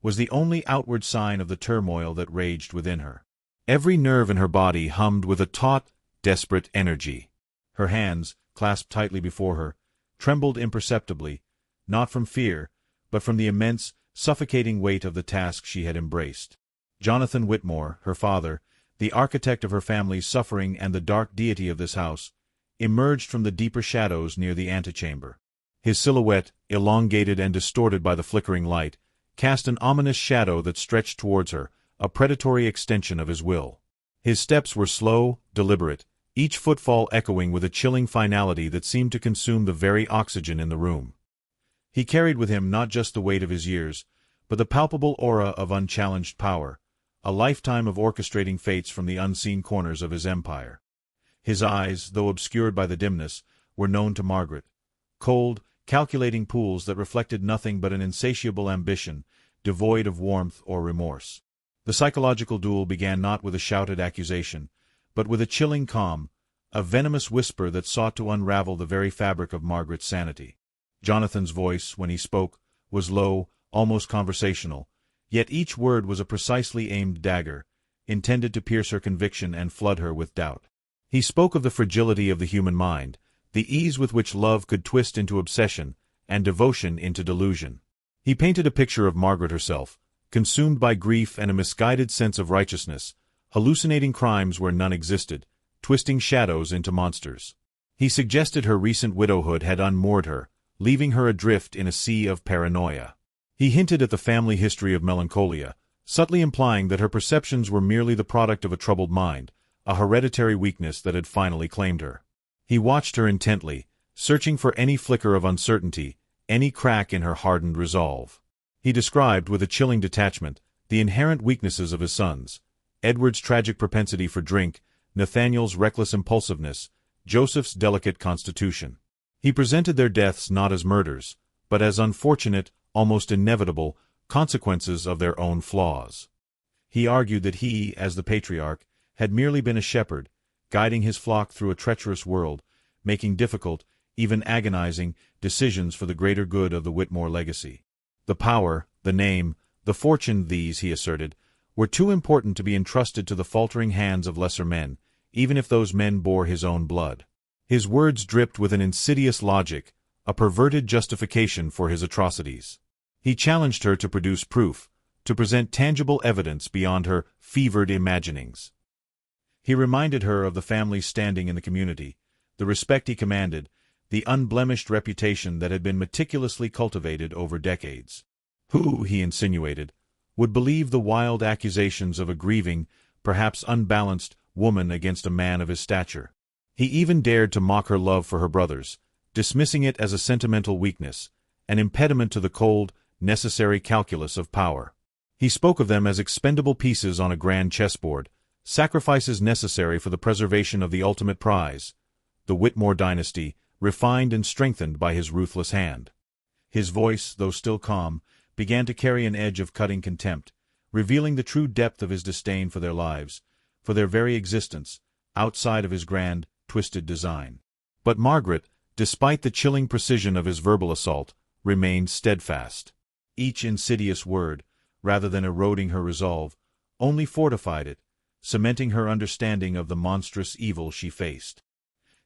was the only outward sign of the turmoil that raged within her. Every nerve in her body hummed with a taut, desperate energy. Her hands, clasped tightly before her, trembled imperceptibly, not from fear, but from the immense, suffocating weight of the task she had embraced. Jonathan Whitmore, her father, the architect of her family's suffering and the dark deity of this house, emerged from the deeper shadows near the antechamber. His silhouette, elongated and distorted by the flickering light, cast an ominous shadow that stretched towards her, a predatory extension of his will. His steps were slow, deliberate, each footfall echoing with a chilling finality that seemed to consume the very oxygen in the room. He carried with him not just the weight of his years, but the palpable aura of unchallenged power, a lifetime of orchestrating fates from the unseen corners of his empire. His eyes, though obscured by the dimness, were known to Margaret, cold, calculating pools that reflected nothing but an insatiable ambition, devoid of warmth or remorse. The psychological duel began not with a shouted accusation, but with a chilling calm, a venomous whisper that sought to unravel the very fabric of Margaret's sanity. Jonathan's voice, when he spoke, was low, almost conversational, yet each word was a precisely aimed dagger, intended to pierce her conviction and flood her with doubt. He spoke of the fragility of the human mind, the ease with which love could twist into obsession, and devotion into delusion. He painted a picture of Margaret herself, consumed by grief and a misguided sense of righteousness, hallucinating crimes where none existed, twisting shadows into monsters. He suggested her recent widowhood had unmoored her, leaving her adrift in a sea of paranoia. He hinted at the family history of melancholia, subtly implying that her perceptions were merely the product of a troubled mind, a hereditary weakness that had finally claimed her. He watched her intently, searching for any flicker of uncertainty, any crack in her hardened resolve. He described, with a chilling detachment, the inherent weaknesses of his sons: Edward's tragic propensity for drink, Nathaniel's reckless impulsiveness, Joseph's delicate constitution. He presented their deaths not as murders, but as unfortunate, almost inevitable, consequences of their own flaws. He argued that he, as the patriarch, had merely been a shepherd, guiding his flock through a treacherous world, making difficult, even agonizing, decisions for the greater good of the Whitmore legacy. The power, the name, the fortune, these, he asserted, were too important to be entrusted to the faltering hands of lesser men, even if those men bore his own blood. His words dripped with an insidious logic, a perverted justification for his atrocities. He challenged her to produce proof, to present tangible evidence beyond her fevered imaginings. He reminded her of the family's standing in the community, the respect he commanded, the unblemished reputation that had been meticulously cultivated over decades. Who, he insinuated, would believe the wild accusations of a grieving, perhaps unbalanced, woman against a man of his stature? He even dared to mock her love for her brothers, dismissing it as a sentimental weakness, an impediment to the cold, necessary calculus of power. He spoke of them as expendable pieces on a grand chessboard, sacrifices necessary for the preservation of the ultimate prize, the Whitmore dynasty, refined and strengthened by his ruthless hand. His voice, though still calm, began to carry an edge of cutting contempt, revealing the true depth of his disdain for their lives, for their very existence, outside of his grand, twisted design. But Margaret, despite the chilling precision of his verbal assault, remained steadfast. Each insidious word, rather than eroding her resolve, only fortified it, cementing her understanding of the monstrous evil she faced.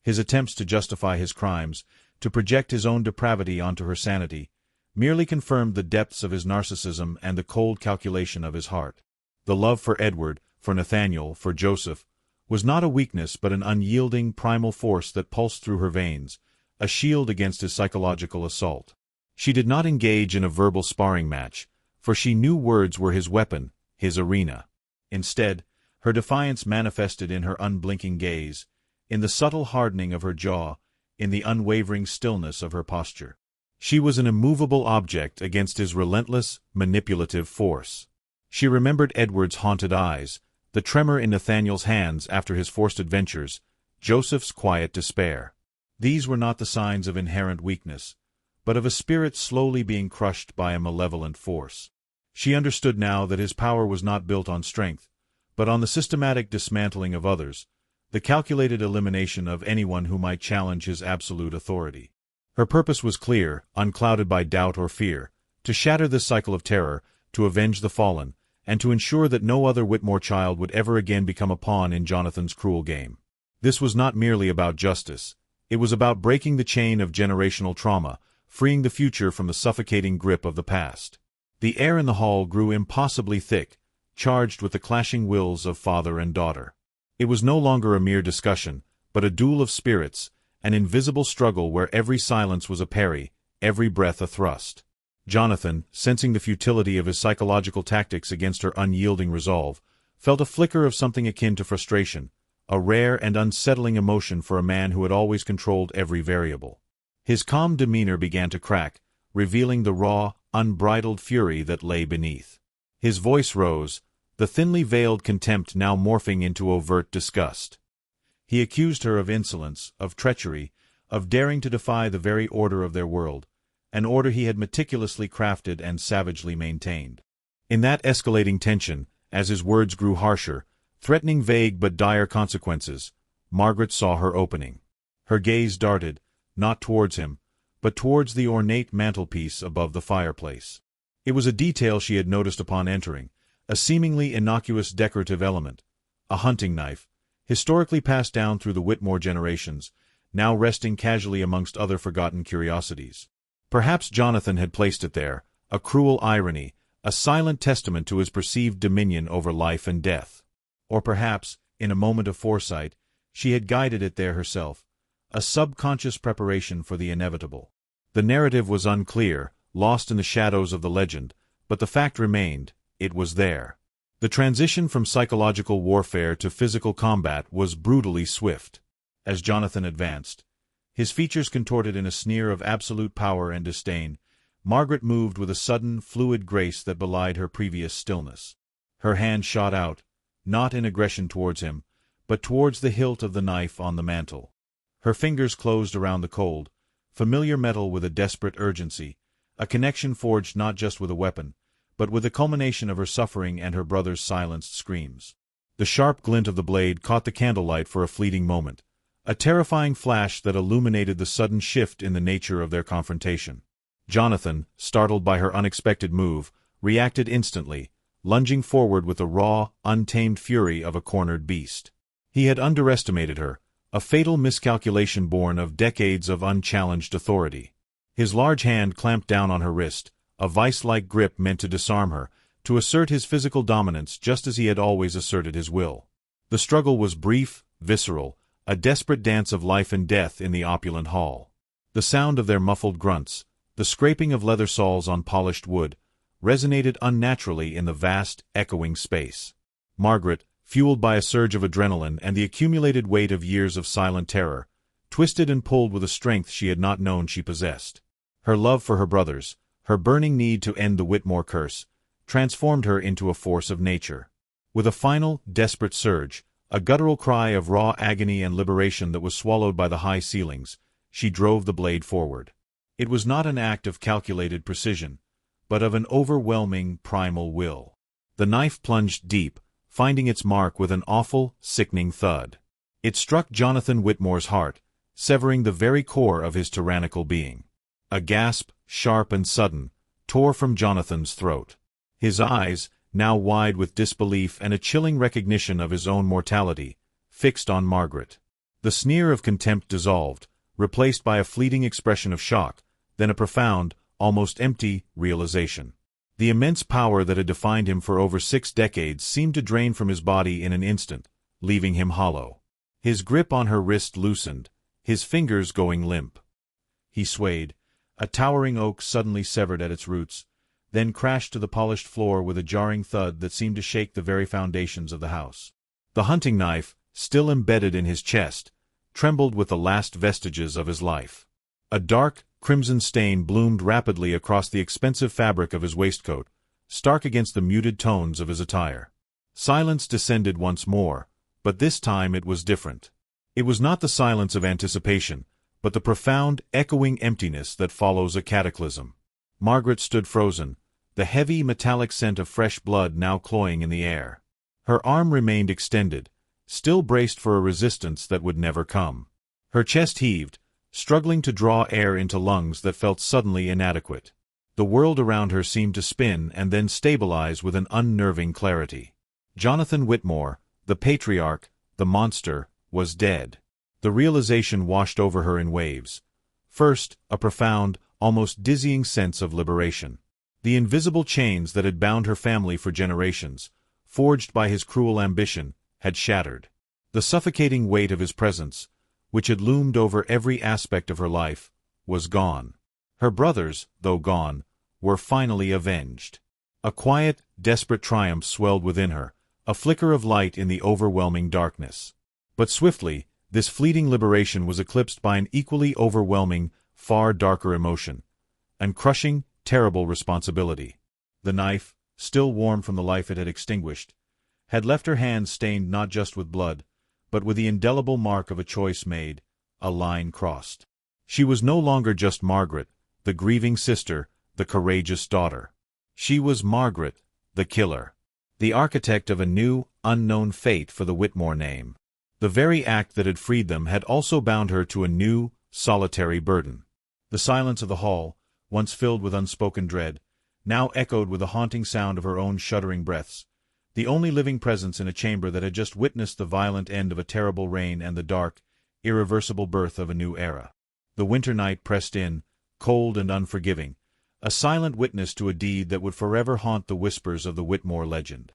His attempts to justify his crimes, to project his own depravity onto her sanity, merely confirmed the depths of his narcissism and the cold calculation of his heart. The love for Edward, for Nathaniel, for Joseph, was not a weakness but an unyielding, primal force that pulsed through her veins, a shield against his psychological assault. She did not engage in a verbal sparring match, for she knew words were his weapon, his arena. Instead, her defiance manifested in her unblinking gaze, in the subtle hardening of her jaw, in the unwavering stillness of her posture. She was an immovable object against his relentless, manipulative force. She remembered Edward's haunted eyes, the tremor in Nathaniel's hands after his forced adventures, Joseph's quiet despair. These were not the signs of inherent weakness, but of a spirit slowly being crushed by a malevolent force. She understood now that his power was not built on strength, but on the systematic dismantling of others, the calculated elimination of anyone who might challenge his absolute authority. Her purpose was clear, unclouded by doubt or fear, to shatter this cycle of terror, to avenge the fallen, and to ensure that no other Whitmore child would ever again become a pawn in Jonathan's cruel game. This was not merely about justice. It was about breaking the chain of generational trauma, freeing the future from the suffocating grip of the past. The air in the hall grew impossibly thick, charged with the clashing wills of father and daughter. It was no longer a mere discussion, but a duel of spirits, an invisible struggle where every silence was a parry, every breath a thrust. Jonathan, sensing the futility of his psychological tactics against her unyielding resolve, felt a flicker of something akin to frustration, a rare and unsettling emotion for a man who had always controlled every variable. His calm demeanor began to crack, revealing the raw, unbridled fury that lay beneath. His voice rose, the thinly veiled contempt now morphing into overt disgust. He accused her of insolence, of treachery, of daring to defy the very order of their world, an order he had meticulously crafted and savagely maintained. In that escalating tension, as his words grew harsher, threatening vague but dire consequences, Margaret saw her opening. Her gaze darted, not towards him, but towards the ornate mantelpiece above the fireplace. It was a detail she had noticed upon entering, a seemingly innocuous decorative element, a hunting knife, historically passed down through the Whitmore generations, now resting casually amongst other forgotten curiosities. Perhaps Jonathan had placed it there, a cruel irony, a silent testament to his perceived dominion over life and death. Or perhaps, in a moment of foresight, she had guided it there herself, a subconscious preparation for the inevitable. The narrative was unclear, lost in the shadows of the legend, but the fact remained, it was there. The transition from psychological warfare to physical combat was brutally swift. As Jonathan advanced, his features contorted in a sneer of absolute power and disdain, Margaret moved with a sudden, fluid grace that belied her previous stillness. Her hand shot out, not in aggression towards him, but towards the hilt of the knife on the mantel. Her fingers closed around the cold, familiar metal with a desperate urgency, a connection forged not just with a weapon, but with the culmination of her suffering and her brother's silenced screams. The sharp glint of the blade caught the candlelight for a fleeting moment, a terrifying flash that illuminated the sudden shift in the nature of their confrontation. Jonathan, startled by her unexpected move, reacted instantly, lunging forward with the raw, untamed fury of a cornered beast. He had underestimated her, a fatal miscalculation born of decades of unchallenged authority. His large hand clamped down on her wrist, a vice-like grip meant to disarm her, to assert his physical dominance just as he had always asserted his will. The struggle was brief, visceral, a desperate dance of life and death in the opulent hall. The sound of their muffled grunts, the scraping of leather soles on polished wood, resonated unnaturally in the vast, echoing space. Margaret, fueled by a surge of adrenaline and the accumulated weight of years of silent terror, twisted and pulled with a strength she had not known she possessed. Her love for her brothers, her burning need to end the Whitmore curse, transformed her into a force of nature. With a final, desperate surge, a guttural cry of raw agony and liberation that was swallowed by the high ceilings, she drove the blade forward. It was not an act of calculated precision, but of an overwhelming, primal will. The knife plunged deep, finding its mark with an awful, sickening thud. It struck Jonathan Whitmore's heart, severing the very core of his tyrannical being. A gasp, sharp and sudden, tore from Jonathan's throat. His eyes, now wide with disbelief and a chilling recognition of his own mortality, fixed on Margaret. The sneer of contempt dissolved, replaced by a fleeting expression of shock, then a profound, almost empty, realization. The immense power that had defined him for over 6 decades seemed to drain from his body in an instant, leaving him hollow. His grip on her wrist loosened, his fingers going limp. He swayed. A towering oak suddenly severed at its roots, then crashed to the polished floor with a jarring thud that seemed to shake the very foundations of the house. The hunting knife, still embedded in his chest, trembled with the last vestiges of his life. A dark, crimson stain bloomed rapidly across the expensive fabric of his waistcoat, stark against the muted tones of his attire. Silence descended once more, but this time it was different. It was not the silence of anticipation, but the profound, echoing emptiness that follows a cataclysm. Margaret stood frozen, the heavy, metallic scent of fresh blood now cloying in the air. Her arm remained extended, still braced for a resistance that would never come. Her chest heaved, struggling to draw air into lungs that felt suddenly inadequate. The world around her seemed to spin and then stabilize with an unnerving clarity. Jonathan Whitmore, the patriarch, the monster, was dead. The realization washed over her in waves. First, a profound, almost dizzying sense of liberation. The invisible chains that had bound her family for generations, forged by his cruel ambition, had shattered. The suffocating weight of his presence, which had loomed over every aspect of her life, was gone. Her brothers, though gone, were finally avenged. A quiet, desperate triumph swelled within her, a flicker of light in the overwhelming darkness. But swiftly, this fleeting liberation was eclipsed by an equally overwhelming, far darker emotion, and crushing, terrible responsibility. The knife, still warm from the life it had extinguished, had left her hands stained not just with blood, but with the indelible mark of a choice made, a line crossed. She was no longer just Margaret, the grieving sister, the courageous daughter. She was Margaret, the killer, the architect of a new, unknown fate for the Whitmore name. The very act that had freed them had also bound her to a new, solitary burden. The silence of the hall, once filled with unspoken dread, now echoed with the haunting sound of her own shuddering breaths, the only living presence in a chamber that had just witnessed the violent end of a terrible reign and the dark, irreversible birth of a new era. The winter night pressed in, cold and unforgiving, a silent witness to a deed that would forever haunt the whispers of the Whitmore legend.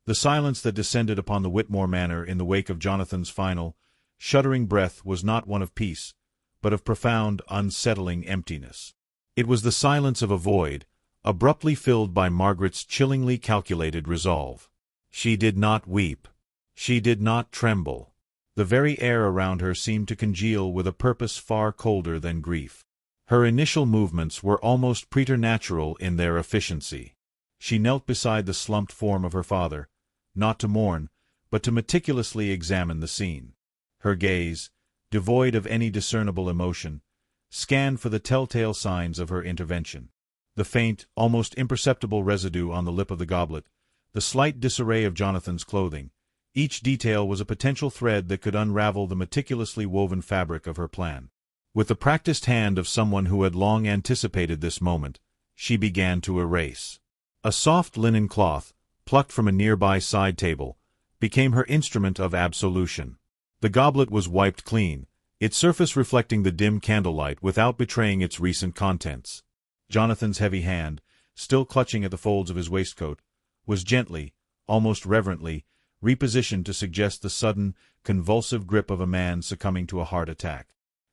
The silence that descended upon the Whitmore manor in the wake of Jonathan's final, shuddering breath was not one of peace, but of profound, unsettling emptiness. It was the silence of a void, abruptly filled by Margaret's chillingly calculated resolve. She did not weep. She did not tremble. The very air around her seemed to congeal with a purpose far colder than grief. Her initial movements were almost preternatural in their efficiency. She knelt beside the slumped form of her father, not to mourn, but to meticulously examine the scene. Her gaze, devoid of any discernible emotion, scanned for the telltale signs of her intervention. The faint, almost imperceptible residue on the lip of the goblet, the slight disarray of Jonathan's clothing, each detail was a potential thread that could unravel the meticulously woven fabric of her plan. With the practiced hand of someone who had long anticipated this moment, she began to erase. A soft linen cloth, plucked from a nearby side table, became her instrument of absolution. The goblet was wiped clean, its surface reflecting the dim candlelight without betraying its recent contents. Jonathan's heavy hand, still clutching at the folds of his waistcoat, was gently, almost reverently, repositioned to suggest the sudden, convulsive grip of a man succumbing to a heart attack.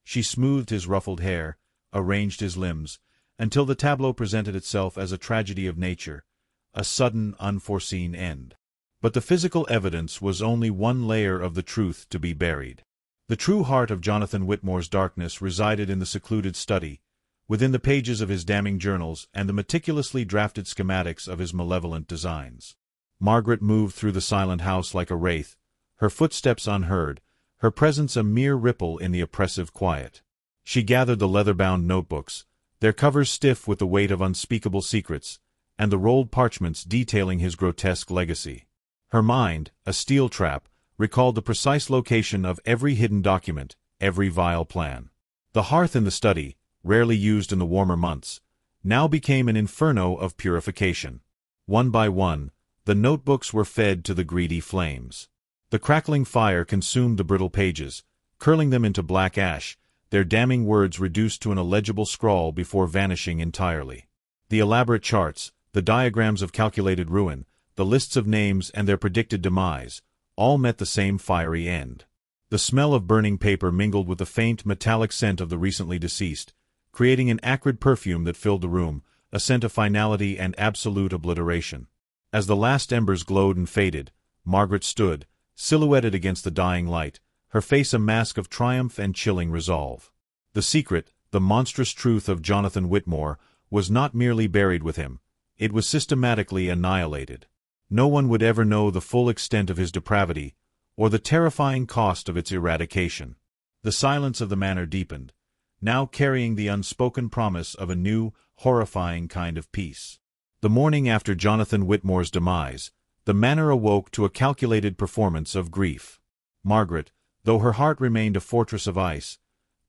She smoothed his ruffled hair, arranged his limbs, until the tableau presented itself as a tragedy of nature, a sudden, unforeseen end. But the physical evidence was only one layer of the truth to be buried. The true heart of Jonathan Whitmore's darkness resided in the secluded study, within the pages of his damning journals and the meticulously drafted schematics of his malevolent designs. Margaret moved through the silent house like a wraith, her footsteps unheard, her presence a mere ripple in the oppressive quiet. She gathered the leather-bound notebooks, their covers stiff with the weight of unspeakable secrets, and the rolled parchments detailing his grotesque legacy. Her mind, a steel trap, recalled the precise location of every hidden document, every vile plan. The hearth in the study, rarely used in the warmer months, now became an inferno of purification. One by one, the notebooks were fed to the greedy flames. The crackling fire consumed the brittle pages, curling them into black ash, their damning words reduced to an illegible scrawl before vanishing entirely. The elaborate charts, the diagrams of calculated ruin, the lists of names and their predicted demise, all met the same fiery end. The smell of burning paper mingled with the faint, metallic scent of the recently deceased, creating an acrid perfume that filled the room, a scent of finality and absolute obliteration. As the last embers glowed and faded, Margaret stood, silhouetted against the dying light, her face a mask of triumph and chilling resolve. The secret, the monstrous truth of Jonathan Whitmore, was not merely buried with him, it was systematically annihilated. No one would ever know the full extent of his depravity, or the terrifying cost of its eradication. The silence of the manor deepened, now carrying the unspoken promise of a new, horrifying kind of peace. The morning after Jonathan Whitmore's demise, the manor awoke to a calculated performance of grief. Margaret, though her heart remained a fortress of ice,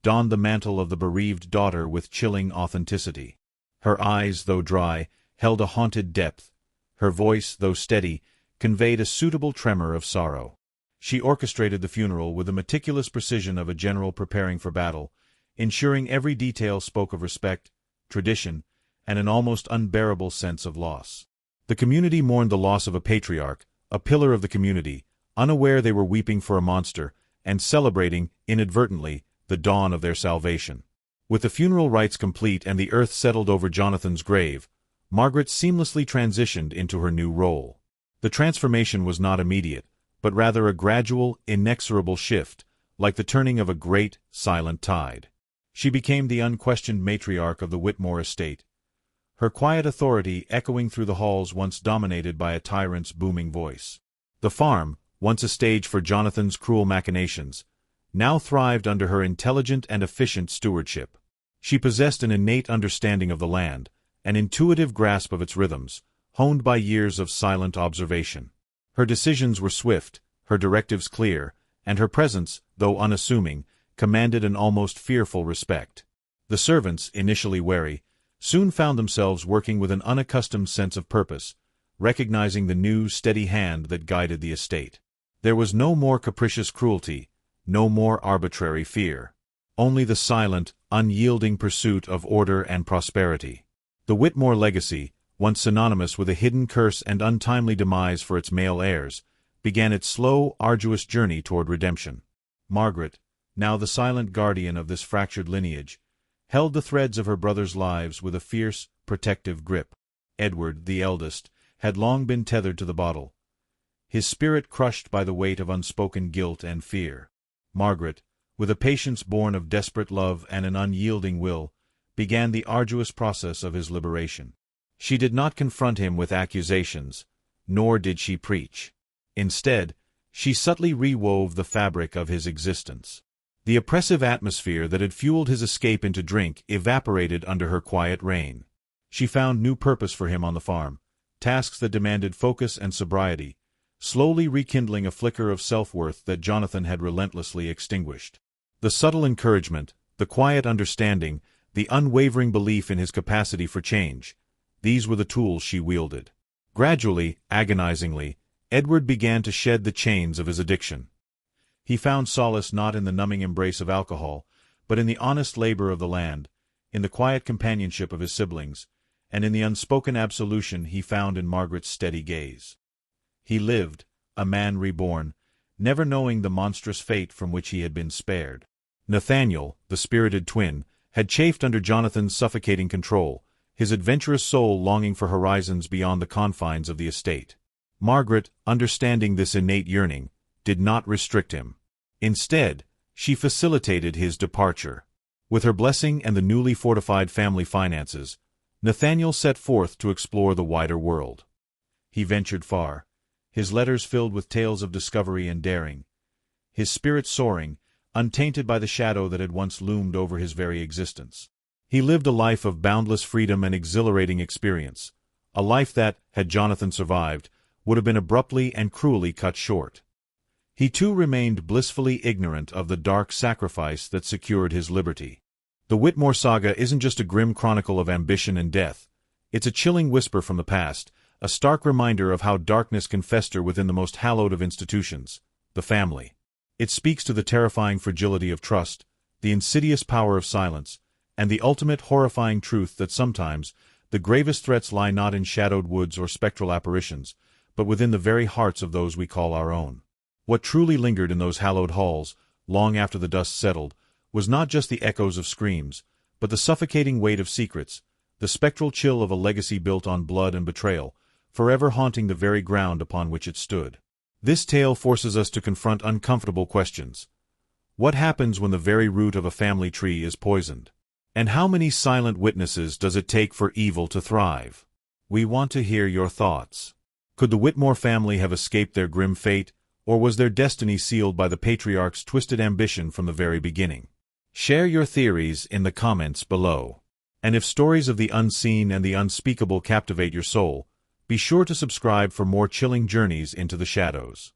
donned the mantle of the bereaved daughter with chilling authenticity. Her eyes, though dry, held a haunted depth. Her voice, though steady, conveyed a suitable tremor of sorrow. She orchestrated the funeral with the meticulous precision of a general preparing for battle, ensuring every detail spoke of respect, tradition, and an almost unbearable sense of loss. The community mourned the loss of a patriarch, a pillar of the community, unaware they were weeping for a monster, and celebrating, inadvertently, the dawn of their salvation. With the funeral rites complete and the earth settled over Jonathan's grave, Margaret seamlessly transitioned into her new role. The transformation was not immediate, but rather a gradual, inexorable shift, like the turning of a great, silent tide. She became the unquestioned matriarch of the Whitmore estate, her quiet authority echoing through the halls once dominated by a tyrant's booming voice. The farm, once a stage for Jonathan's cruel machinations, now thrived under her intelligent and efficient stewardship. She possessed an innate understanding of the land, an intuitive grasp of its rhythms, honed by years of silent observation. Her decisions were swift, her directives clear, and her presence, though unassuming, commanded an almost fearful respect. The servants, initially wary, soon found themselves working with an unaccustomed sense of purpose, recognizing the new, steady hand that guided the estate. There was no more capricious cruelty, no more arbitrary fear. Only the silent, unyielding pursuit of order and prosperity. The Whitmore legacy, once synonymous with a hidden curse and untimely demise for its male heirs, began its slow, arduous journey toward redemption. Margaret, now the silent guardian of this fractured lineage, held the threads of her brothers' lives with a fierce, protective grip. Edward, the eldest, had long been tethered to the bottle, his spirit crushed by the weight of unspoken guilt and fear. Margaret, with a patience born of desperate love and an unyielding will, began the arduous process of his liberation. She did not confront him with accusations, nor did she preach. Instead, she subtly rewove the fabric of his existence. The oppressive atmosphere that had fueled his escape into drink evaporated under her quiet reign. She found new purpose for him on the farm, tasks that demanded focus and sobriety, slowly rekindling a flicker of self-worth that Jonathan had relentlessly extinguished. The subtle encouragement, the quiet understanding, the unwavering belief in his capacity for change, these were the tools she wielded. Gradually, agonizingly, Edward began to shed the chains of his addiction. He found solace not in the numbing embrace of alcohol, but in the honest labor of the land, in the quiet companionship of his siblings, and in the unspoken absolution he found in Margaret's steady gaze. He lived, a man reborn, never knowing the monstrous fate from which he had been spared. Nathaniel, the spirited twin, had chafed under Jonathan's suffocating control, his adventurous soul longing for horizons beyond the confines of the estate. Margaret, understanding this innate yearning, did not restrict him. Instead, she facilitated his departure. With her blessing and the newly fortified family finances, Nathaniel set forth to explore the wider world. He ventured far, his letters filled with tales of discovery and daring, his spirit soaring, untainted by the shadow that had once loomed over his very existence. He lived a life of boundless freedom and exhilarating experience, a life that, had Jonathan survived, would have been abruptly and cruelly cut short. He too remained blissfully ignorant of the dark sacrifice that secured his liberty. The Whitmore saga isn't just a grim chronicle of ambition and death. It's a chilling whisper from the past, a stark reminder of how darkness can fester within the most hallowed of institutions, the family. It speaks to the terrifying fragility of trust, the insidious power of silence, and the ultimate horrifying truth that sometimes the gravest threats lie not in shadowed woods or spectral apparitions, but within the very hearts of those we call our own. What truly lingered in those hallowed halls, long after the dust settled, was not just the echoes of screams, but the suffocating weight of secrets, the spectral chill of a legacy built on blood and betrayal, forever haunting the very ground upon which it stood. This tale forces us to confront uncomfortable questions. What happens when the very root of a family tree is poisoned? And how many silent witnesses does it take for evil to thrive? We want to hear your thoughts. Could the Whitmore family have escaped their grim fate, or was their destiny sealed by the patriarch's twisted ambition from the very beginning? Share your theories in the comments below. And if stories of the unseen and the unspeakable captivate your soul, be sure to subscribe for more chilling journeys into the shadows.